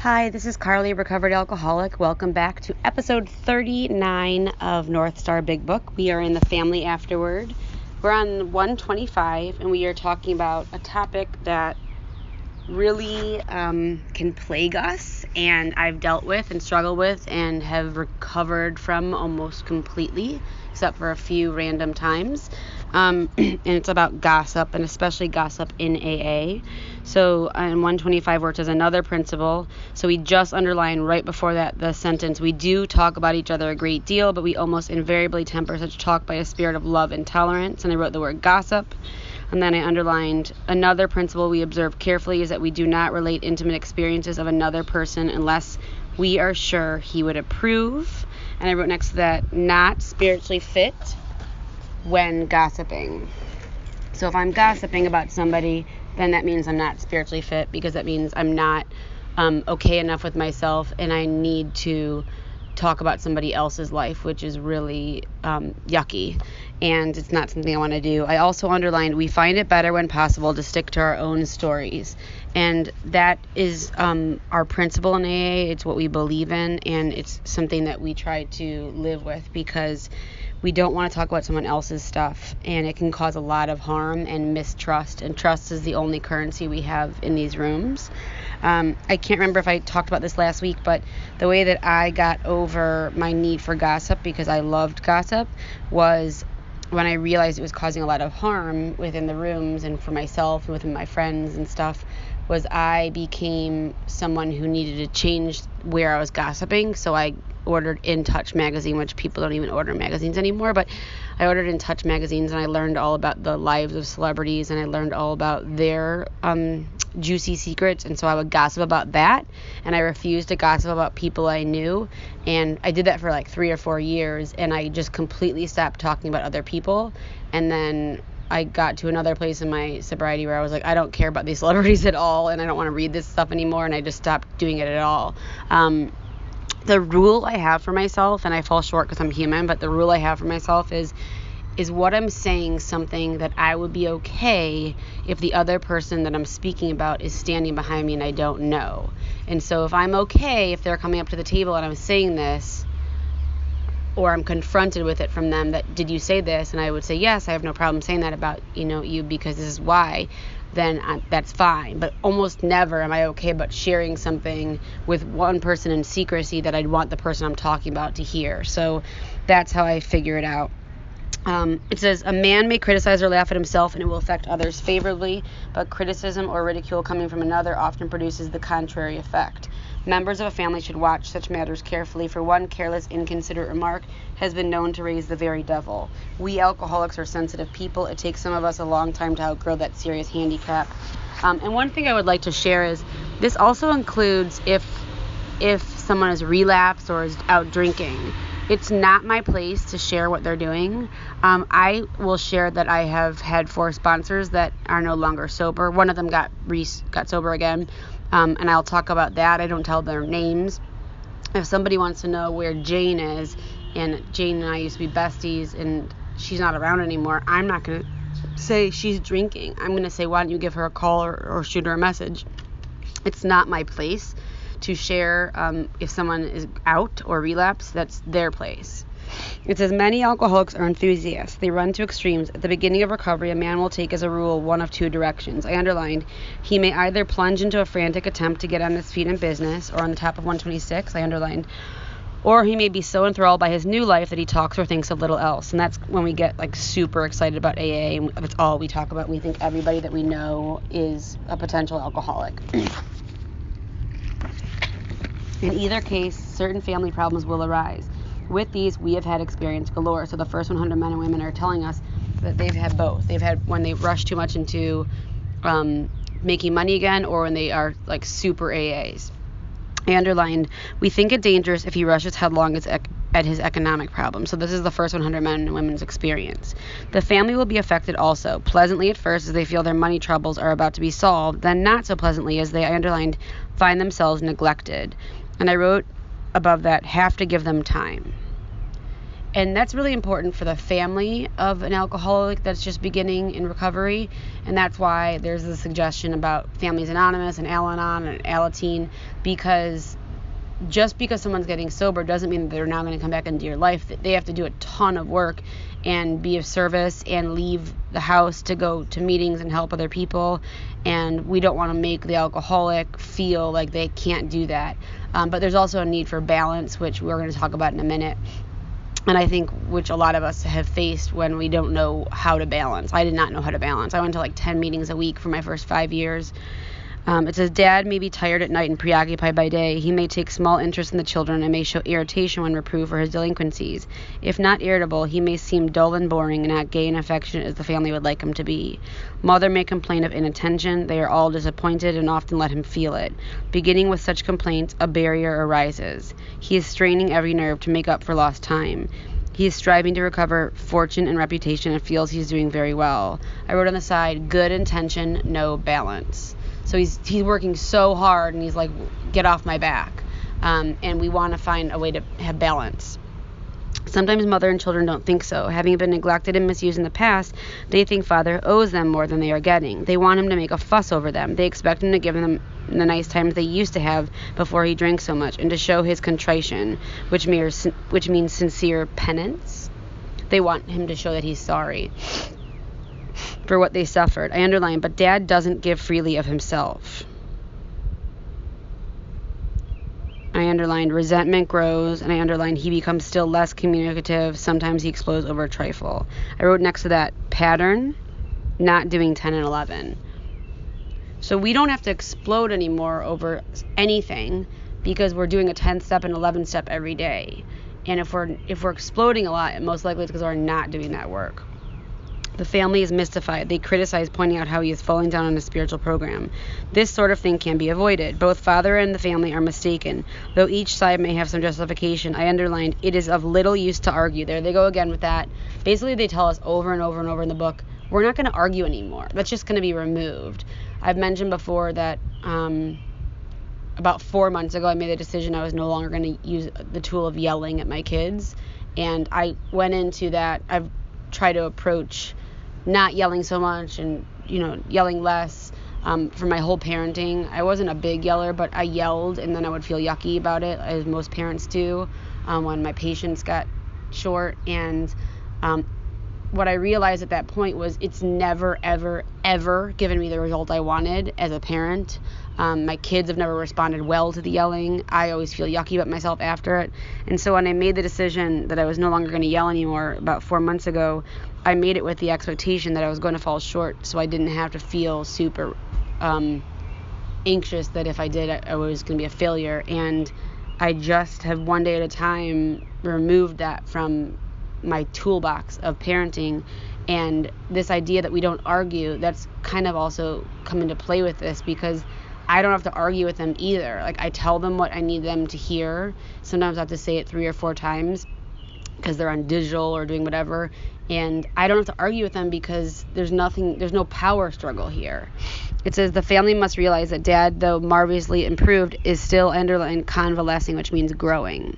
Hi, this is Carly, recovered alcoholic. Welcome back to episode 39 of North Star Big Book. We are in the family Afterward. We're on 125, and we are talking about a topic that really can plague us, and I've dealt with and struggled with and have recovered from almost completely, except for a few random times. And it's about gossip, and especially gossip in AA. So in 125, where it says another principle, so we just underline right before that the sentence, we do talk about each other a great deal, but we almost invariably temper such talk by a spirit of love and tolerance. And I wrote the word gossip. And then I underlined another principle we observe carefully is that we do not relate intimate experiences of another person unless we are sure he would approve. And I wrote next to that, not spiritually fit when gossiping. So if I'm gossiping about somebody, then that means I'm not spiritually fit, because that means I'm not okay enough with myself, and I need to talk about somebody else's life, which is really yucky, and it's not something I want to do. I also underlined, we find it better when possible to stick to our own stories, and that is our principle in AA. It's what we believe in, and it's something that we try to live with, because we don't want to talk about someone else's stuff, and it can cause a lot of harm and mistrust, and trust is the only currency we have in these rooms. I can't remember if I talked about this last week, but the way that I got over my need for gossip, because I loved gossip, was when I realized it was causing a lot of harm within the rooms and for myself and within my friends and stuff, was I became someone who needed to change where I was gossiping. So I ordered In Touch magazine, which people don't even order magazines anymore, but I ordered In Touch magazines, and I learned all about the lives of celebrities, and I learned all about their juicy secrets, and so I would gossip about that, and I refused to gossip about people I knew, and I did that for like 3 or 4 years, and I just completely stopped talking about other people. And then I got to another place in my sobriety where I was like, I don't care about these celebrities at all, and I don't want to read this stuff anymore, and I just stopped doing it at all. The rule I have for myself, and I fall short because I'm human, but the rule I have for myself is what I'm saying something that I would be okay if the other person that I'm speaking about is standing behind me and I don't know. And so if I'm okay if they're coming up to the table and I'm saying this, or I'm confronted with it from them, that, did you say this? And I would say, yes, I have no problem saying that about, you, because this is why, then that's fine. But almost never am I okay about sharing something with one person in secrecy that I'd want the person I'm talking about to hear. So that's how I figure it out. It says, a man may criticize or laugh at himself, and it will affect others favorably, but criticism or ridicule coming from another often produces the contrary effect. Members of a family should watch such matters carefully, for one careless, inconsiderate remark has been known to raise the very devil. We alcoholics are sensitive people. It takes some of us a long time to outgrow that serious handicap. And one thing I would like to share is, this also includes if someone is relapsed or is out drinking. It's not my place to share what they're doing. I will share that I have had 4 sponsors that are no longer sober. One of them got sober again, and I'll talk about that. I don't tell their names. If somebody wants to know where Jane is, and Jane and I used to be besties, and she's not around anymore, I'm not going to say she's drinking. I'm going to say, why don't you give her a call or shoot her a message? It's not my place to share if someone is out or relapsed. That's their place. It says, many alcoholics are enthusiasts. They run to extremes. At the beginning of recovery, a man will take as a rule one of 2 directions. I underlined, he may either plunge into a frantic attempt to get on his feet in business, or on the top of 126, I underlined, or he may be so enthralled by his new life that he talks or thinks of little else. And that's when we get like super excited about AA, and that's all we talk about. We think everybody that we know is a potential alcoholic. In either case, certain family problems will arise. With these, we have had experience galore. So the first 100 men and women are telling us that they've had both. They've had when they rush too much into making money again, or when they are like super AAs. I underlined, we think it dangerous if he rushes headlong at his economic problem. So this is the first 100 men and women's experience. The family will be affected also, pleasantly at first as they feel their money troubles are about to be solved, then not so pleasantly as they, I underlined, find themselves neglected. And I wrote above that, have to give them time. And that's really important for the family of an alcoholic that's just beginning in recovery. And that's why there's the suggestion about Families Anonymous and Al-Anon and Alateen, because just because someone's getting sober doesn't mean that they're not going to come back into your life. They have to do a ton of work and be of service and leave the house to go to meetings and help other people. And we don't want to make the alcoholic feel like they can't do that. But there's also a need for balance, which we're going to talk about in a minute. And I think which a lot of us have faced when we don't know how to balance. I did not know how to balance. I went to like 10 meetings a week for my first 5 years. It says, Dad may be tired at night and preoccupied by day. He may take small interest in the children and may show irritation when reproved for his delinquencies. If not irritable, he may seem dull and boring and not gay and affectionate as the family would like him to be. Mother may complain of inattention. They are all disappointed and often let him feel it. Beginning with such complaints, a barrier arises. He is straining every nerve to make up for lost time. He is striving to recover fortune and reputation and feels he's doing very well. I wrote on the side, good intention, no balance. So he's working so hard, and he's like, get off my back. And we want to find a way to have balance. Sometimes mother and children don't think so. Having been neglected and misused in the past, they think father owes them more than they are getting. They want him to make a fuss over them. They expect him to give them the nice times they used to have before he drank so much, and to show his contrition, which means sincere penance. They want him to show that he's sorry for what they suffered. I underline, but Dad doesn't give freely of himself. I underlined, resentment grows, and I underlined, he becomes still less communicative. Sometimes he explodes over a trifle. I wrote next to that, pattern, not doing 10 and 11. So we don't have to explode anymore over anything because we're doing a 10 step and 11 step every day. And if we're exploding a lot, most likely it's because we're not doing that work. The family is mystified. They criticize, pointing out how he is falling down on a spiritual program. This sort of thing can be avoided. Both father and the family are mistaken, though each side may have some justification. I underlined, it is of little use to argue. There they go again with that. Basically, they tell us over and over and over in the book, we're not going to argue anymore. That's just going to be removed. I've mentioned before that about 4 months ago, I made the decision I was no longer going to use the tool of yelling at my kids. And I went into that. I've tried to approach not yelling so much and, yelling less for my whole parenting. I wasn't a big yeller, but I yelled, and then I would feel yucky about it, as most parents do, when my patience got short. And what I realized at that point was it's never, ever, ever given me the result I wanted as a parent. My kids have never responded well to the yelling. I always feel yucky about myself after it. And so when I made the decision that I was no longer going to yell anymore about 4 months ago, I made it with the expectation that I was going to fall short, so I didn't have to feel super anxious that if I did, I was going to be a failure. And I just have one day at a time removed that from my toolbox of parenting. And this idea that we don't argue, that's kind of also come into play with this, because I don't have to argue with them either. Like, I tell them what I need them to hear. Sometimes I have to say it 3 or 4 times because they're on digital or doing whatever. And I don't have to argue with them because there's no power struggle here. It says the family must realize that Dad, though marvelously improved, is still underlying convalescing, which means growing.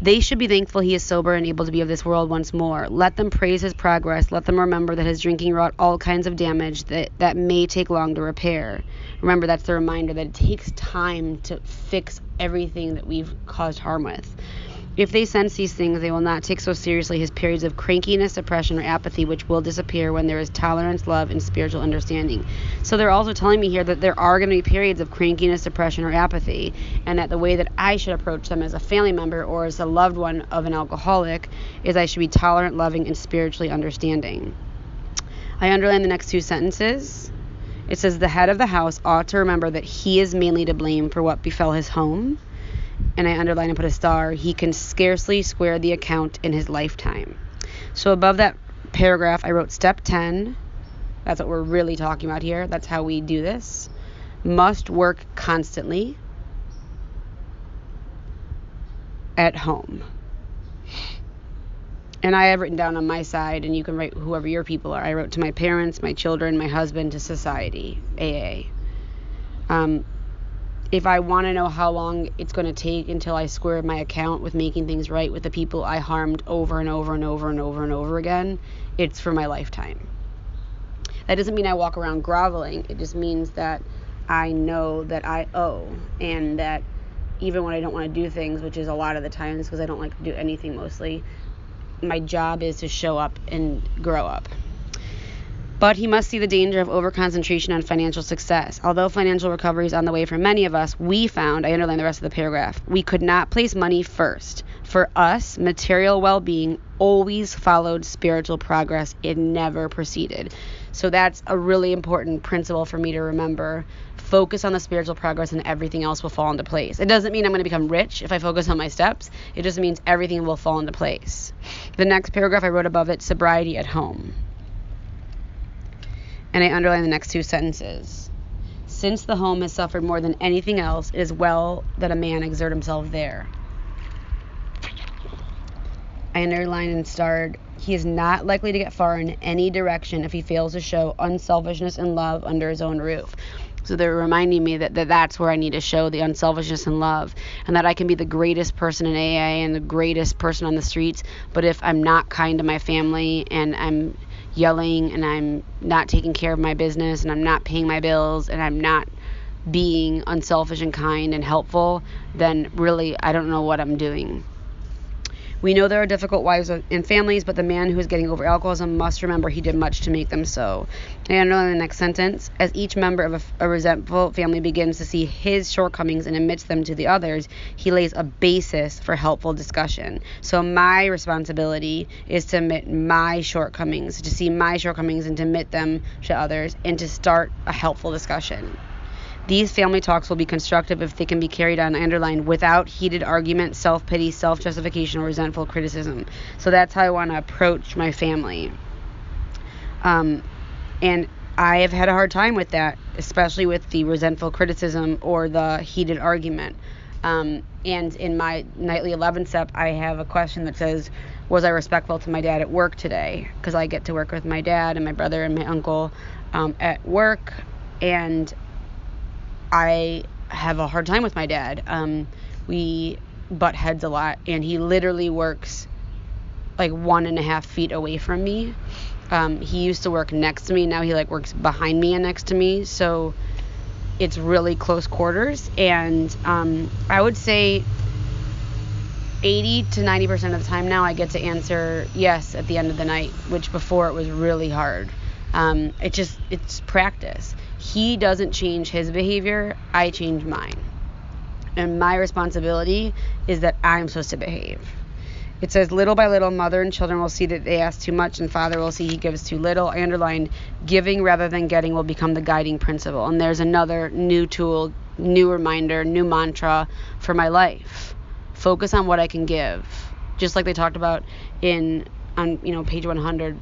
They should be thankful he is sober and able to be of this world once more. Let them praise his progress. Let them remember that his drinking wrought all kinds of damage that may take long to repair. Remember, that's the reminder that it takes time to fix everything that we've caused harm with. If they sense these things, they will not take so seriously his periods of crankiness, depression, or apathy, which will disappear when there is tolerance, love, and spiritual understanding. So they're also telling me here that there are going to be periods of crankiness, depression, or apathy, and that the way that I should approach them as a family member or as a loved one of an alcoholic is I should be tolerant, loving, and spiritually understanding. I underline the next 2 sentences. It says the head of the house ought to remember that he is mainly to blame for what befell his home. And I underline and put a star. He can scarcely square the account in his lifetime. So above that paragraph, I wrote step 10. That's what we're really talking about here. That's how we do this. Must work constantly at home. And I have written down on my side, and you can write whoever your people are. I wrote to my parents, my children, my husband, to society, AA. if I want to know how long it's going to take until I square my account with making things right with the people I harmed over and over and over and over and over again, it's for my lifetime. That doesn't mean I walk around groveling. It just means that I know that I owe, and that even when I don't want to do things, which is a lot of the times because I don't like to do anything mostly, my job is to show up and grow up. But he must see the danger of overconcentration on financial success. Although financial recovery is on the way for many of us, we found, I underline the rest of the paragraph, we could not place money first. For us, material well-being always followed spiritual progress. It never preceded. So that's a really important principle for me to remember. Focus on the spiritual progress and everything else will fall into place. It doesn't mean I'm going to become rich if I focus on my steps. It just means everything will fall into place. The next paragraph I wrote above it, sobriety at home. And I underlined the next two sentences. Since the home has suffered more than anything else, it is well that a man exert himself there. I underlined and starred, he is not likely to get far in any direction if he fails to show unselfishness and love under his own roof. So they're reminding me that that's where I need to show the unselfishness and love, and that I can be the greatest person in AA and the greatest person on the streets, but if I'm not kind to my family and I'm yelling and I'm not taking care of my business and I'm not paying my bills and I'm not being unselfish and kind and helpful, then really I don't know what I'm doing. We know there are difficult wives and families, but the man who is getting over alcoholism must remember he did much to make them so. And underline the next sentence. As each member of a resentful family begins to see his shortcomings and admits them to the others, he lays a basis for helpful discussion. So my responsibility is to admit my shortcomings, to see my shortcomings and to admit them to others, and to start a helpful discussion. These family talks will be constructive if they can be carried on, I underline, without heated argument, self-pity, self-justification, or resentful criticism. So that's how I want to approach my family. And I have had a hard time with that, especially with the resentful criticism or the heated argument. And in my nightly 11 step, I have a question that says, was I respectful to my dad at work today? Because I get to work with my dad and my brother and my uncle at work, and I have a hard time with my dad. We butt heads a lot, and he literally works like 1.5 feet away from me. He used to work next to me. Now he works behind me and next to me. So it's really close quarters. And I would say 80 to 90% of the time now I get to answer yes at the end of the night, which before it was really hard. It's practice. He doesn't change his behavior, I change mine. And my responsibility is that I'm supposed to behave. It says, little by little, mother and children will see that they ask too much, and father will see he gives too little. I underlined, giving rather than getting will become the guiding principle. And there's another new tool, new reminder, new mantra for my life. Focus on what I can give. Just like they talked about on page 100.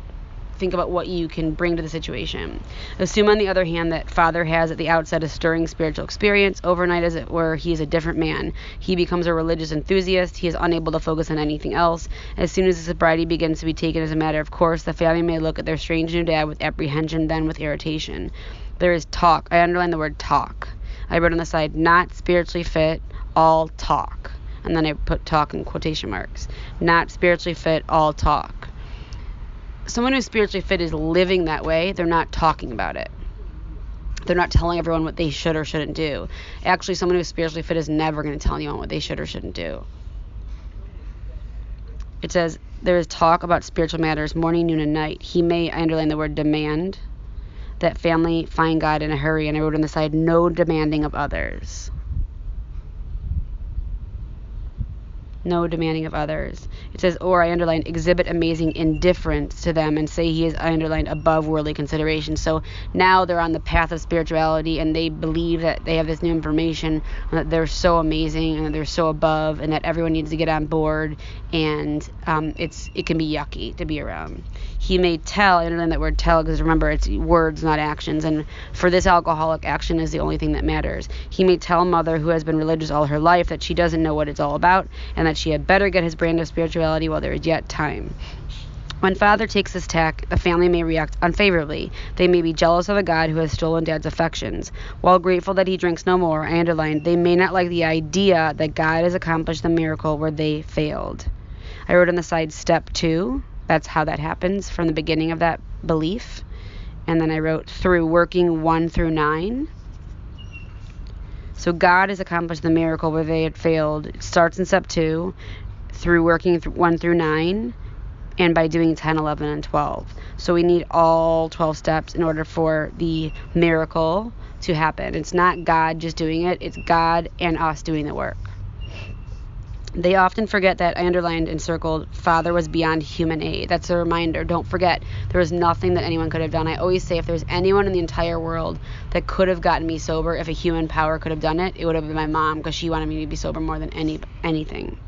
Think about what you can bring to the situation. Assume, on the other hand, that father has at the outset a stirring spiritual experience. Overnight, as it were, he is a different man. He becomes a religious enthusiast. He is unable to focus on anything else. As soon as the sobriety begins to be taken as a matter of course, the family may look at their strange new dad with apprehension, then with irritation. There is talk. I underline the word talk. I wrote on the side, not spiritually fit, all talk. And then I put talk in quotation marks. Not spiritually fit, all talk. Someone who's spiritually fit is living that way. They're not talking about it. They're not telling everyone what they should or shouldn't do. Actually, someone who's spiritually fit is never going to tell anyone what they should or shouldn't do. It says, there is talk about spiritual matters morning, noon, and night. He may, I underline the word demand, that family find God in a hurry. And I wrote on the side, no demanding of others. No demanding of others. It says, or I underlined, exhibit amazing indifference to them, and say he is, I underlined, above worldly consideration. So now they're on the path of spirituality, and they believe that they have this new information, and that they're so amazing, and that they're so above, and that everyone needs to get on board, and it can be yucky to be around. He may tell, I underline that word tell, because remember, it's words, not actions, and for this alcoholic, action is the only thing that matters. He may tell mother, who has been religious all her life, that she doesn't know what it's all about, and that she had better get his brand of spirituality while there is yet time. When father takes this tack, the family may react unfavorably. They may be jealous of a God who has stolen dad's affections. While grateful that he drinks no more, I underlined, they may not like the idea that God has accomplished the miracle where they failed. I wrote on the side, step 2. That's how that happens from the beginning of that belief. And then I wrote through working 1 through 9. So God has accomplished the miracle where they had failed. It starts in step 2 through working 1 through 9. And by doing 10, 11, and 12. So we need all 12 steps in order for the miracle to happen. It's not God just doing it. It's God and us doing the work. They often forget that I underlined and circled, Father was beyond human aid. That's a reminder. Don't forget, there was nothing that anyone could have done. I always say if there's anyone in the entire world that could have gotten me sober, if a human power could have done it, it would have been my mom, because she wanted me to be sober more than anything.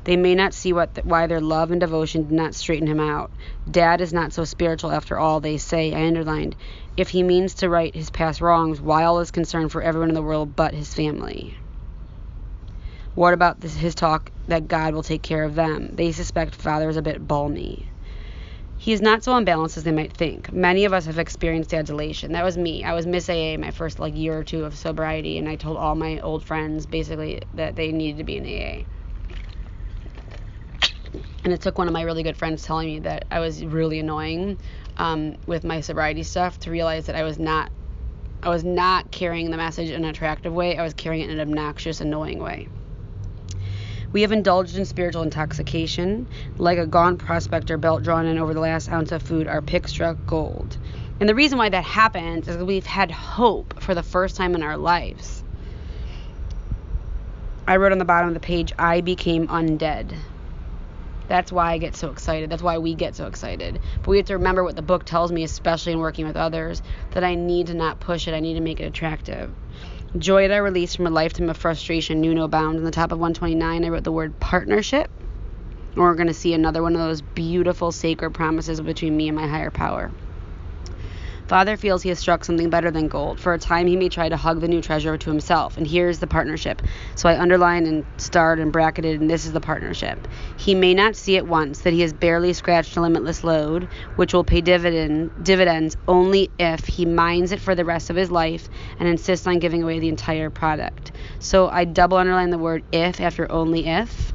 They may not see why their love and devotion did not straighten him out. Dad is not so spiritual after all, they say. I underlined, if he means to right his past wrongs, why all his concern for everyone in the world but his family? What about his talk that God will take care of them? They suspect father is a bit balmy. He is not so unbalanced as they might think. Many of us have experienced dad's elation. That was me. I was Miss AA my first year or two of sobriety, and I told all my old friends basically that they needed to be in AA. And it took one of my really good friends telling me that I was really annoying with my sobriety stuff to realize that I was not carrying the message in an attractive way. I was carrying it in an obnoxious, annoying way. We have indulged in spiritual intoxication. Like a gaunt prospector, belt drawn in over the last ounce of food, our pick struck gold. And the reason why that happens is we've had hope for the first time in our lives. I wrote on the bottom of the page, I became undead. That's why I get so excited. That's why we get so excited. But we have to remember what the book tells me, especially in working with others, that I need to not push it. I need to make it attractive. Joy that I released from a lifetime of frustration knew no bounds. On the top of 129, I wrote the word partnership. And we're going to see another one of those beautiful sacred promises between me and my higher power. Father feels he has struck something better than gold. For a time, he may try to hug the new treasure to himself. And here's the partnership. So I underlined and starred and bracketed, and this is the partnership. He may not see at once that he has barely scratched a limitless load, which will pay dividends only if he mines it for the rest of his life and insists on giving away the entire product. So I double underline the word if after only if.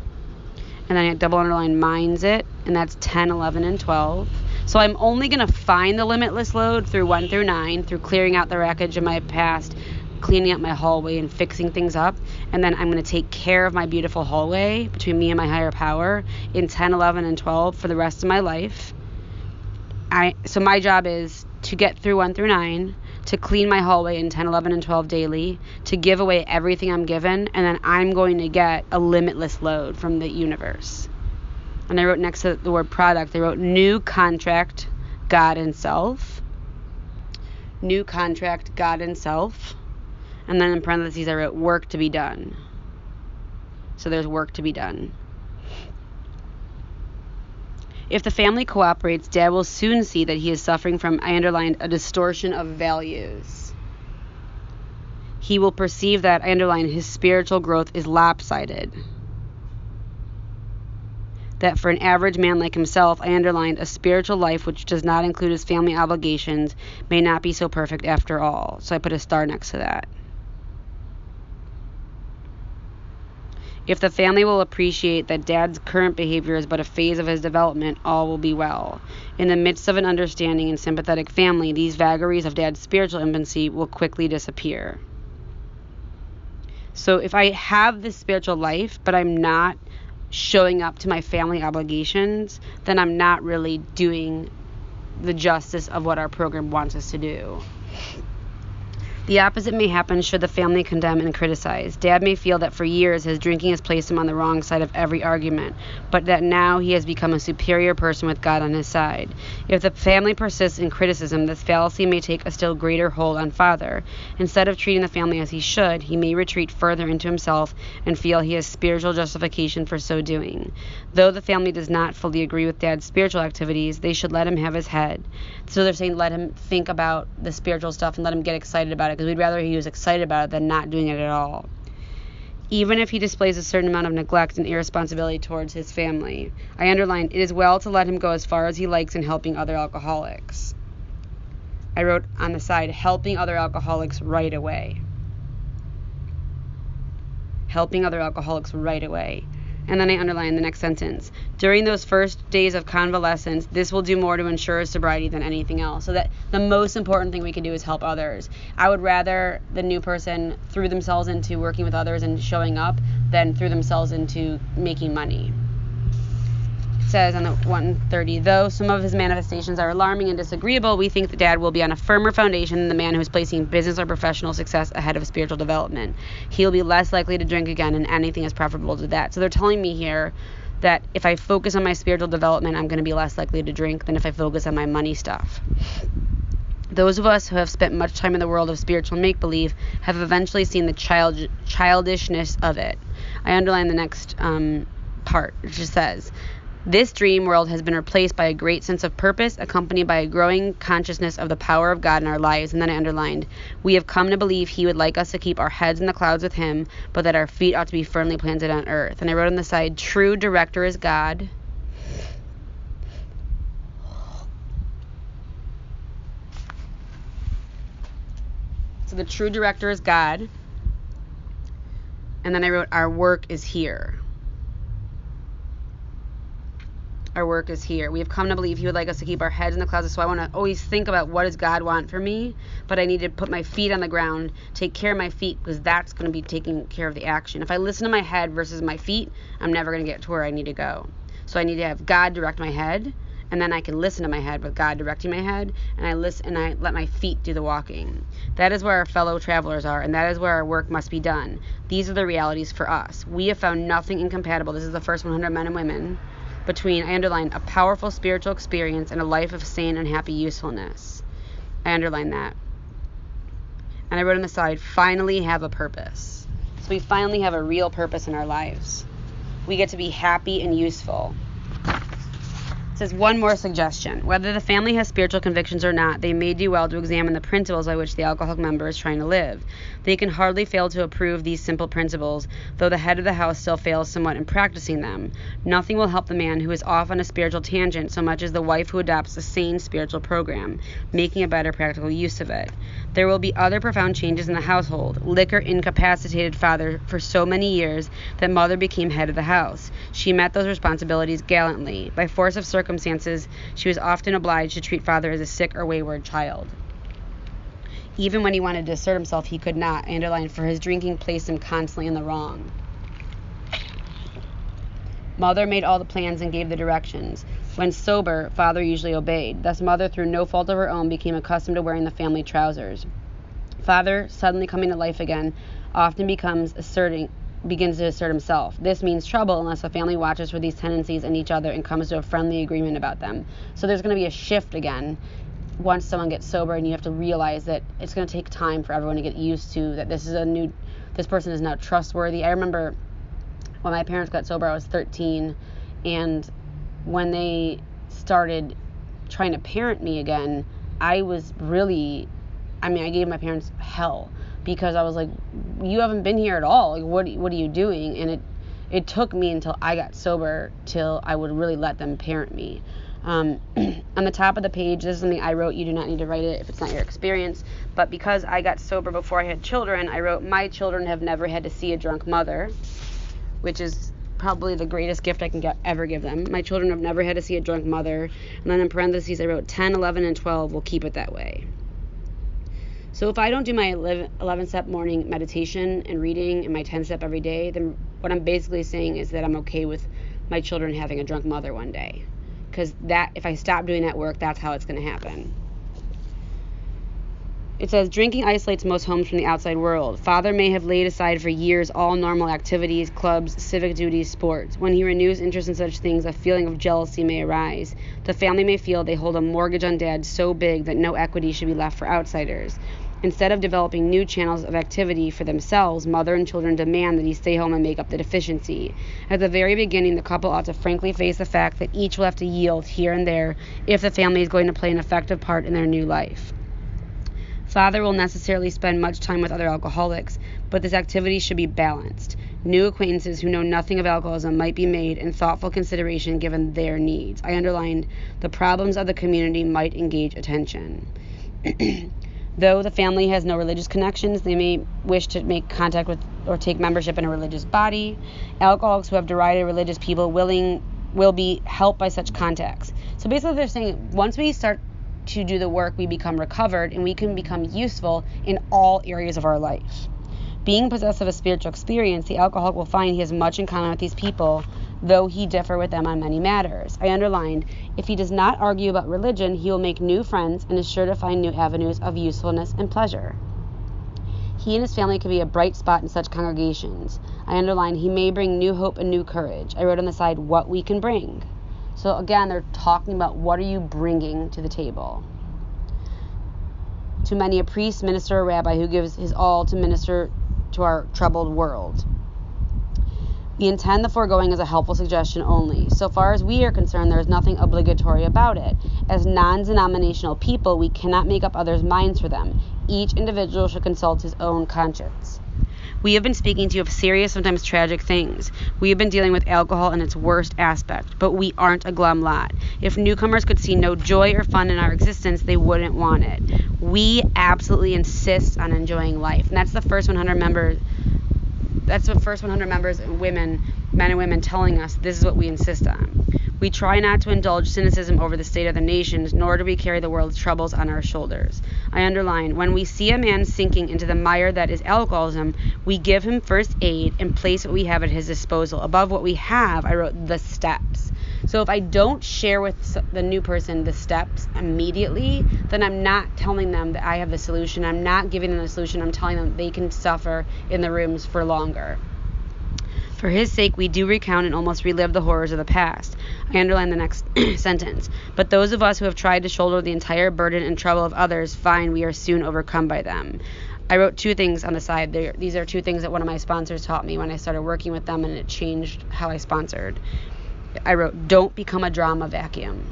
And then I double underline mines it, and that's 10, 11, and 12. So I'm only going to find the limitless load through 1 through 9, through clearing out the wreckage of my past, cleaning up my hallway and fixing things up. And then I'm going to take care of my beautiful hallway between me and my higher power in 10, 11, and 12 for the rest of my life. So my job is to get through 1 through 9, to clean my hallway in 10, 11, and 12 daily, to give away everything I'm given, and then I'm going to get a limitless load from the universe. And I wrote next to the word product, I wrote new contract, God and self. New contract, God and self. And then in parentheses, I wrote work to be done. So there's work to be done. If the family cooperates, Dad will soon see that he is suffering from, I underlined, a distortion of values. He will perceive that, I underlined, his spiritual growth is lopsided. That for an average man like himself, I underlined, a spiritual life which does not include his family obligations may not be so perfect after all. So I put a star next to that. If the family will appreciate that Dad's current behavior is but a phase of his development, all will be well. In the midst of an understanding and sympathetic family, these vagaries of Dad's spiritual infancy will quickly disappear. So if I have this spiritual life, but I'm not showing up to my family obligations, then I'm not really doing the justice of what our program wants us to do. The opposite may happen should the family condemn and criticize. Dad may feel that for years his drinking has placed him on the wrong side of every argument, but that now he has become a superior person with God on his side. If the family persists in criticism, this fallacy may take a still greater hold on Father. Instead of treating the family as he should, he may retreat further into himself and feel he has spiritual justification for so doing. Though the family does not fully agree with Dad's spiritual activities, they should let him have his head. So they're saying let him think about the spiritual stuff and let him get excited about it, because we'd rather he was excited about it than not doing it at all. even if he displays a certain amount of neglect and irresponsibility towards his family. I underlined, it is well to let him go as far as he likes in helping other alcoholics. I wrote on the side, helping other alcoholics right away. Helping other alcoholics right away. And then I underlined the next sentence. During those first days of convalescence, this will do more to ensure his sobriety than anything else. So that the most important thing we can do is help others. I would rather the new person threw themselves into working with others and showing up than threw themselves into making money. It says on the 130, though some of his manifestations are alarming and disagreeable, we think the dad will be on a firmer foundation than the man who is placing business or professional success ahead of spiritual development. He'll be less likely to drink again, and anything is preferable to that. So they're telling me here that if I focus on my spiritual development, I'm going to be less likely to drink than if I focus on my money stuff. Those of us who have spent much time in the world of spiritual make-believe have eventually seen the childishness of it. I underline the next part, which just says, this dream world has been replaced by a great sense of purpose, accompanied by a growing consciousness of the power of God in our lives. And then I underlined, we have come to believe he would like us to keep our heads in the clouds with him, but that our feet ought to be firmly planted on earth. And I wrote on the side, true director is God. So the true director is God. And then I wrote, our work is here. Our work is here. We have come to believe he would like us to keep our heads in the clouds. So I want to always think about what does God want for me, but I need to put my feet on the ground, take care of my feet, because that's going to be taking care of the action. If I listen to my head versus my feet, I'm never going to get to where I need to go. So I need to have God direct my head, and then I can listen to my head with God directing my head, and I let my feet do the walking. That is where our fellow travelers are, and that is where our work must be done. These are the realities for us. We have found nothing incompatible. This is the first 100 men and women. Between, I underlined, a powerful spiritual experience and a life of sane and happy usefulness. I underlined that. And I wrote on the side, finally have a purpose. So we finally have a real purpose in our lives. We get to be happy and useful. It says one more suggestion. Whether the family has spiritual convictions or not, they may do well to examine the principles by which the alcoholic member is trying to live. They can hardly fail to approve these simple principles, though the head of the house still fails somewhat in practicing them. Nothing will help the man who is off on a spiritual tangent so much as the wife who adopts a sane spiritual program, making a better practical use of it. There will be other profound changes in the household. Liquor incapacitated father for so many years that mother became head of the house. She met those responsibilities gallantly. By force of circumstances, she was often obliged to treat father as a sick or wayward child. Even when he wanted to assert himself, he could not. I underlined, for his drinking placed him constantly in the wrong. Mother made all the plans and gave the directions. When sober, father usually obeyed. Thus mother, through no fault of her own, became accustomed to wearing the family trousers. Father, suddenly coming to life again, often begins to assert himself. This means trouble unless the family watches for these tendencies in each other and comes to a friendly agreement about them. So there's going to be a shift again once someone gets sober, and you have to realize that it's going to take time for everyone to get used to that this person is now trustworthy. I remember when my parents got sober, I was 13, and when they started trying to parent me again, I gave my parents hell, because I was like, you haven't been here at all. Like, what are you doing? And it took me until I got sober till I would really let them parent me. On the top of the page, this is something I wrote. You do not need to write it if it's not your experience. But because I got sober before I had children, I wrote, my children have never had to see a drunk mother, which is probably the greatest gift I can ever give them. My children have never had to see a drunk mother. And then in parentheses, I wrote 10, 11, and 12 will keep it that way. So if I don't do my 11-step morning meditation and reading and my 10-step every day, then what I'm basically saying is that I'm okay with my children having a drunk mother one day. Because if I stop doing that work, that's how it's going to happen. It says, drinking isolates most homes from the outside world. Father may have laid aside for years all normal activities, clubs, civic duties, sports. When he renews interest in such things, a feeling of jealousy may arise. The family may feel they hold a mortgage on dad so big that no equity should be left for outsiders. Instead of developing new channels of activity for themselves, mother and children demand that he stay home and make up the deficiency. At the very beginning, the couple ought to frankly face the fact that each will have to yield here and there if the family is going to play an effective part in their new life. Father will necessarily spend much time with other alcoholics, but this activity should be balanced. New acquaintances who know nothing of alcoholism might be made and thoughtful consideration given their needs. I underlined the problems of the community might engage attention. Though the family has no religious connections, they may wish to make contact with or take membership in a religious body. Alcoholics who have derided religious people will be helped by such contacts. So basically they're saying once we start to do the work, we become recovered and we can become useful in all areas of our life. Being possessed of a spiritual experience, the alcoholic will find he has much in common with these people, though he differ with them on many matters. I underlined, if he does not argue about religion, he will make new friends and is sure to find new avenues of usefulness and pleasure. He and his family can be a bright spot in such congregations. I underlined, he may bring new hope and new courage. I wrote on the side, what we can bring. So again, they're talking about what are you bringing to the table. To many, a priest, minister, or rabbi who gives his all to minister to our troubled world. We intend the foregoing as a helpful suggestion only. So far as we are concerned, there is nothing obligatory about it. As non-denominational people, we cannot make up others' minds for them. Each individual should consult his own conscience. We have been speaking to you of serious, sometimes tragic things. We have been dealing with alcohol in its worst aspect, but we aren't a glum lot. If newcomers could see no joy or fun in our existence, they wouldn't want it. We absolutely insist on enjoying life, and that's the first 100 members. That's the first 100 members and women, men and women, telling us this is what we insist on. We try not to indulge cynicism over the state of the nations, nor do we carry the world's troubles on our shoulders. I underline, when we see a man sinking into the mire that is alcoholism, we give him first aid and place what we have at his disposal. Above what we have, I wrote the steps. So if I don't share with the new person the steps immediately, then I'm not telling them that I have the solution. I'm not giving them the solution. I'm telling them they can suffer in the rooms for longer. For his sake, we do recount and almost relive the horrors of the past. I underline the next sentence. But those of us who have tried to shoulder the entire burden and trouble of others find we are soon overcome by them. I wrote two things on the side there. These are two things that one of my sponsors taught me when I started working with them, and it changed how I sponsored. I wrote, don't become a drama vacuum.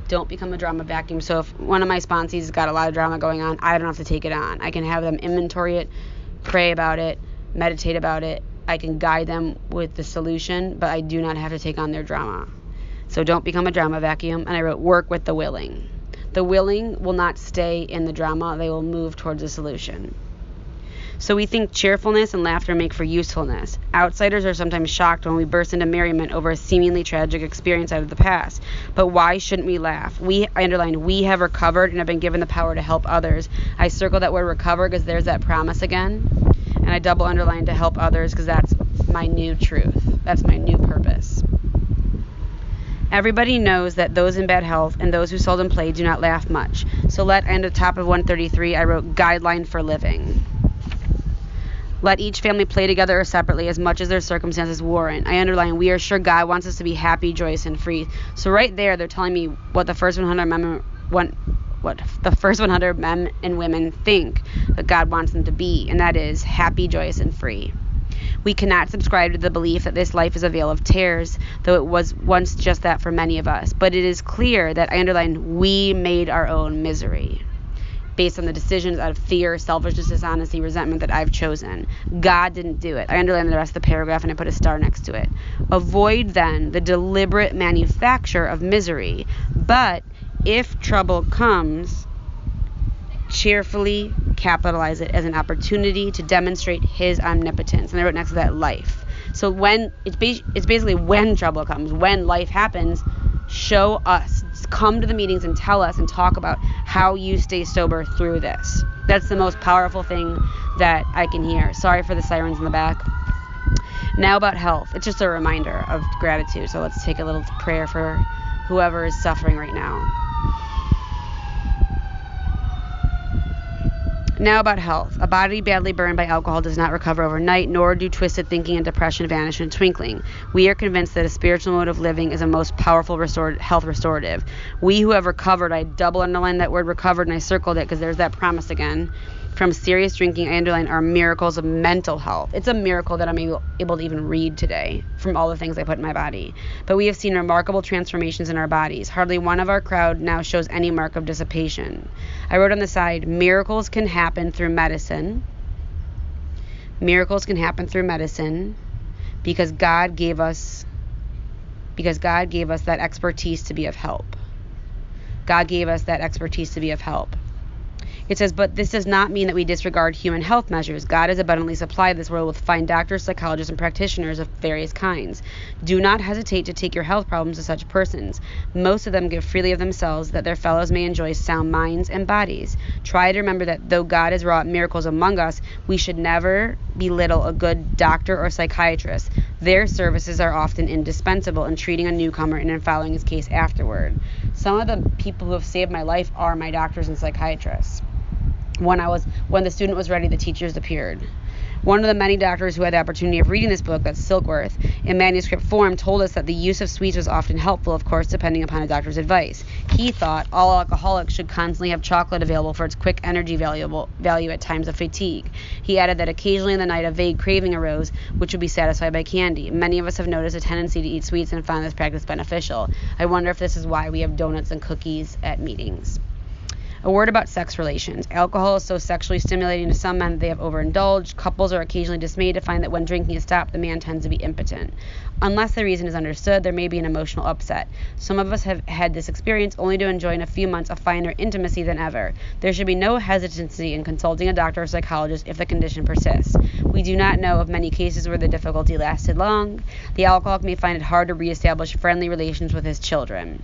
Don't become a drama vacuum. So if one of my sponsees has got a lot of drama going on, I don't have to take it on. I can have them inventory it, pray about it, meditate about it. I can guide them with the solution, but I do not have to take on their drama. So don't become a drama vacuum. And I wrote, work with the willing. The willing will not stay in the drama. They will move towards a solution. So we think cheerfulness and laughter make for usefulness. Outsiders are sometimes shocked when we burst into merriment over a seemingly tragic experience out of the past. But why shouldn't we laugh? I underlined, we have recovered and have been given the power to help others. I circled that word recover because there's that promise again. And I double underlined to help others because that's my new truth. That's my new purpose. Everybody knows that those in bad health and those who seldom play do not laugh much. So at the top of 133, I wrote guideline for living. Let each family play together or separately as much as their circumstances warrant. I underline, we are sure God wants us to be happy, joyous, and free. So right there, they're telling me what the first 100 men and women think that God wants them to be, and that is happy, joyous, and free. We cannot subscribe to the belief that this life is a vale of tears, though it was once just that for many of us. But it is clear that, I underline, we made our own misery based on the decisions out of fear, selfishness, dishonesty, resentment that I've chosen. God didn't do it. I underlined the rest of the paragraph and I put a star next to it. Avoid then the deliberate manufacture of misery, but if trouble comes, cheerfully capitalize it as an opportunity to demonstrate his omnipotence. And I wrote next to that life. So when it's basically when trouble comes, when life happens, show us. Come to the meetings and tell us and talk about how you stay sober through this. That's the most powerful thing that I can hear. Sorry for the sirens in the back. Now about health. It's just a reminder of gratitude. So let's take a little prayer for whoever is suffering right now. Now about health. A body badly burned by alcohol does not recover overnight, nor do twisted thinking and depression vanish in a twinkling. We are convinced that a spiritual mode of living is a most powerful health restorative. We who have recovered, I double underlined that word recovered and I circled it because there's that promise again. From serious drinking, I underline are miracles of mental health. It's a miracle that I'm able to even read today from all the things I put in my body. But we have seen remarkable transformations in our bodies. Hardly one of our crowd now shows any mark of dissipation. I wrote on the side, miracles can happen through medicine, Miracles can happen through medicine because God gave us that expertise to be of help. God gave us that expertise to be of help. It says, but this does not mean that we disregard human health measures. God has abundantly supplied this world with fine doctors, psychologists, and practitioners of various kinds. Do not hesitate to take your health problems to such persons. Most of them give freely of themselves, that their fellows may enjoy sound minds and bodies. Try to remember that though God has wrought miracles among us, we should never belittle a good doctor or psychiatrist. Their services are often indispensable in treating a newcomer and in following his case afterward. Some of the people who have saved my life are my doctors and psychiatrists. When the student was ready, the teachers appeared. One of the many doctors who had the opportunity of reading this book, that's Silkworth, in manuscript form, told us that the use of sweets was often helpful, of course, depending upon a doctor's advice. He thought all alcoholics should constantly have chocolate available for its quick energy value at times of fatigue. He added that occasionally in the night a vague craving arose, which would be satisfied by candy. Many of us have noticed a tendency to eat sweets and found this practice beneficial. I wonder if this is why we have donuts and cookies at meetings. A word about sex relations. Alcohol is so sexually stimulating to some men that they have overindulged. Couples are occasionally dismayed to find that when drinking is stopped, the man tends to be impotent. Unless the reason is understood, there may be an emotional upset. Some of us have had this experience only to enjoy in a few months a finer intimacy than ever. There should be no hesitancy in consulting a doctor or psychologist if the condition persists. We do not know of many cases where the difficulty lasted long. The alcoholic may find it hard to reestablish friendly relations with his children.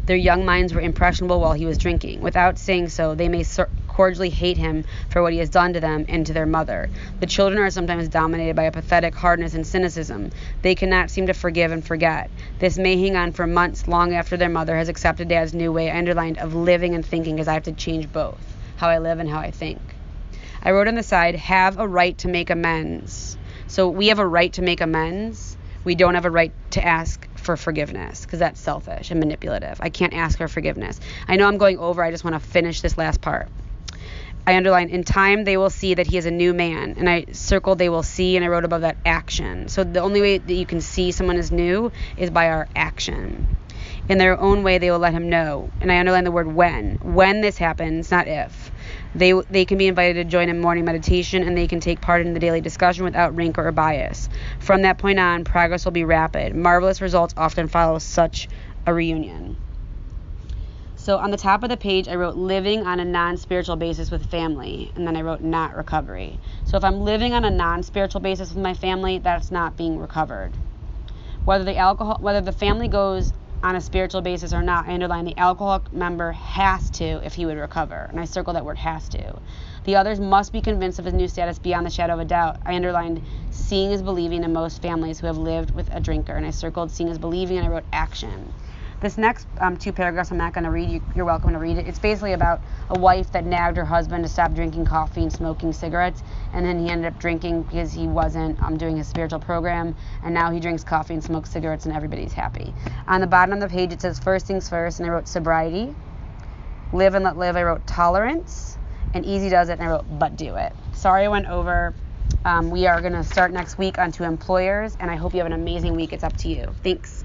Their young minds were impressionable while he was drinking. Without saying so, they may cordially hate him for what he has done to them and to their mother. The children are sometimes dominated by a pathetic hardness and cynicism. They cannot seem to forgive and forget. This may hang on for months, long after their mother has accepted Dad's new way, I underlined, of living and thinking, because I have to change both, how I live and how I think. I wrote on the side, have a right to make amends. So we have a right to make amends. We don't have a right to ask for forgiveness, because that's selfish and manipulative. I can't ask for forgiveness. I know I'm going over. I just want to finish this last part. I underlined, in time they will see that he is a new man. And I circled they will see, and I wrote above that action. So the only way that you can see someone is new is by our action. In their own way, they will let him know. And I underlined the word when. When this happens, not if. They can be invited to join in morning meditation, and they can take part in the daily discussion without rancor or bias. From that point on, progress will be rapid. Marvelous results often follow such a reunion. So on the top of the page, I wrote living on a non-spiritual basis with family, and then I wrote not recovery. So if I'm living on a non-spiritual basis with my family, that's not being recovered. Whether the family goes on a spiritual basis or not, I underline the alcoholic member has to if he would recover. And I circled that word has to. The others must be convinced of his new status beyond the shadow of a doubt. I underlined seeing is believing in most families who have lived with a drinker. And I circled seeing is believing, and I wrote action. This next two paragraphs I'm not going to read. You're welcome to read it. It's basically about a wife that nagged her husband to stop drinking coffee and smoking cigarettes, and then he ended up drinking because he wasn't doing his spiritual program, and now he drinks coffee and smokes cigarettes, and everybody's happy. On the bottom of the page it says first things first, and I wrote sobriety. Live and let live, I wrote tolerance. And easy does it, and I wrote but do it. Sorry I went over. We are going to start next week on to employers, and I hope you have an amazing week. It's up to you. Thanks.